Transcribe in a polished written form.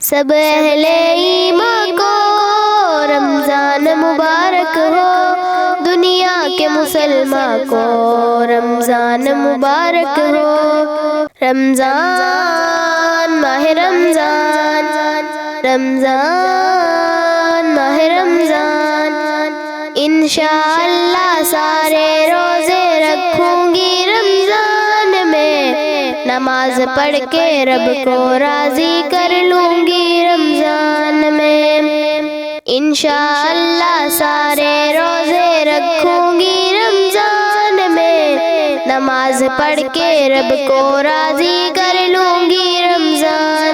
سب اہل ایمان کو رمضان مبارک ہو، دنیا کے مسلمان کو رمضان مبارک ہو۔ رمضان ماہ رمضان، رمضان ماہ رمضان، انشاءاللہ سارے روزے رکھوں گی رمضان میں، نماز پڑھ کے رب کو راضی کر لوں گی رمضان میں، انشاءاللہ سارے روزے رکھوں گی رمضان میں، نماز پڑھ کے رب کو راضی کر لوں گی رمضان